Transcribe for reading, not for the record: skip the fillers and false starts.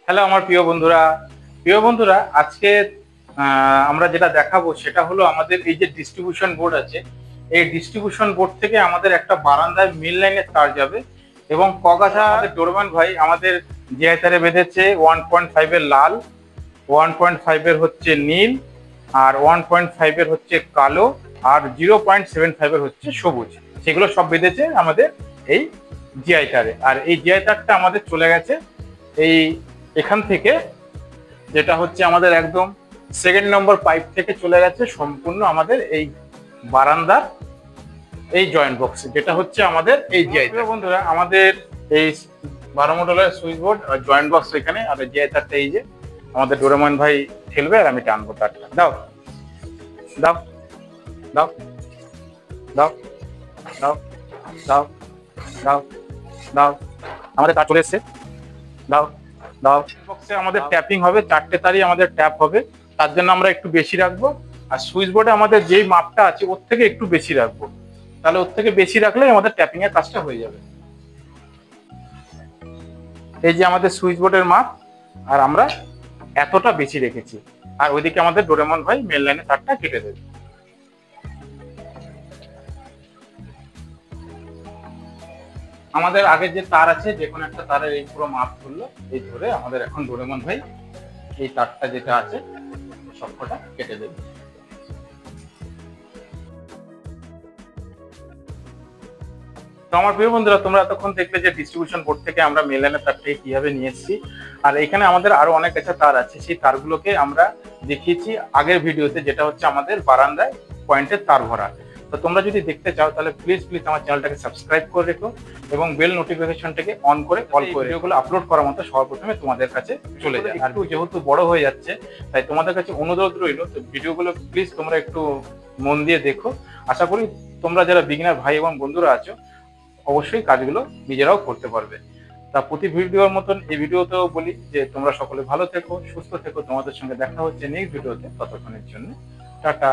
Hello আমার প্রিয় বন্ধুরা আজকে আমরা যেটা দেখাবো সেটা হলো আমাদের এই যে ডিস্ট্রিবিউশন বোর্ড আছে। এই ডিস্ট্রিবিউশন বোর্ড থেকে আমাদের একটা বারান্দায় মেন লাইনের তার যাবে এবং কগাছা আমাদের ডোরম্যান ভাই আমাদের জিআই তারে বেঁধেছে 1.5 এর লাল, 1.5 এর হচ্ছে নীল, আর 1.5 এর হচ্ছে কালো, আর 0.75 এর হচ্ছে সবুজ। সেগুলো সব বেঁধেছে আমাদের এই জিআই তারে। আর এই জিআই তারটা আমাদের চলে গেছে এই এখান থেকে, যেটা হচ্ছে আমাদের একদম সেকেন্ড নম্বর পাইপ থেকে চলে গেছে সম্পূর্ণ আমাদের এই বারান্দার এই জয়েন্ট বক্স, যেটা হচ্ছে আমাদের এই জিআই তার। বন্ধুরা আমাদের এই 12 মডেলের সুইচ বোর্ড আর জয়েন্ট বক্স এখানে, আর জিআই তারটা এই যে আমাদের ডোরেমন ভাই ঠেলবে আর আমি টানবো তারটা। দাও দাও দাও দাও দাও দাও দাও দাও, আমাদের তার চলে এসছে। দাও দাও। বক্সে আমাদের ট্যাপিং হবে, 4টে তারই আমাদের ট্যাপ হবে, তার জন্য আমরা একটু বেশি রাখবো। আর সুইচ বোর্ডে আমাদের যেই মাপটা আছে ওর থেকে একটু বেশি রাখবো, তাহলে ওর থেকে বেশি রাখলে আমাদের ট্যাপিং এর কাজটা হয়ে যাবে। এই যে আমাদের সুইচ বোর্ডের মাপ, আর আমরা এতটা বেশি রেখেছি। আর ওইদিকে আমাদের ডোরেমন ভাই মেন লাইনে তারটা কেটে দেবে। আমাদের আগের যে তার আছে, যে কোনো একটা তারের এই পুরো মাপ ধরলো, এই ধরে আমাদের এখন ডোরেমন ভাই এই তারটা যেটা আছে সবকটা কেটে দেবে। তো আমার প্রিয় বন্ধুরা, তোমরা এতক্ষণ দেখলে যে ডিস্ট্রিবিউশন বোর্ড থেকে আমরা মেন লাইনের তারটাকে কিভাবে নিয়ে এসেছি। আর এখানে আমাদের আরো অনেক একটা তার আছে, সেই তারগুলোকে আমরা দেখিয়েছি আগের ভিডিওতে, যেটা হচ্ছে আমাদের বারান্দায় পয়েন্টের তার ভরা। তো তোমরা যদি দেখতে চাও তাহলে প্লিজ আমার চ্যানেলটাকে সাবস্ক্রাইব করে রেখো এবং বেল নোটিফিকেশনটাকে অন করে কল করে ভিডিওগুলো আপলোড করার মতো সবার প্রথমে তোমাদের কাছে চলে যায়। আর যেহেতু বড় হয়ে যাচ্ছে, তাই তোমাদের কাছে অনুরোধ রইল, তো ভিডিওগুলো প্লিজ তোমরা একটু মন দিয়ে দেখো। আশা করি তোমরা যারা বিগিনার ভাই এবং বন্ধুরা আছো অবশ্যই কাজগুলো নিজেরাও করতে পারবে। তা প্রতি ভিডিওর মতন এই ভিডিওতেও বলি যে তোমরা সকলে ভালো থেকো, সুস্থ থেকো। তোমাদের সঙ্গে দেখা হচ্ছে নেক্সট ভিডিওতে, ততক্ষণের জন্য টাটা।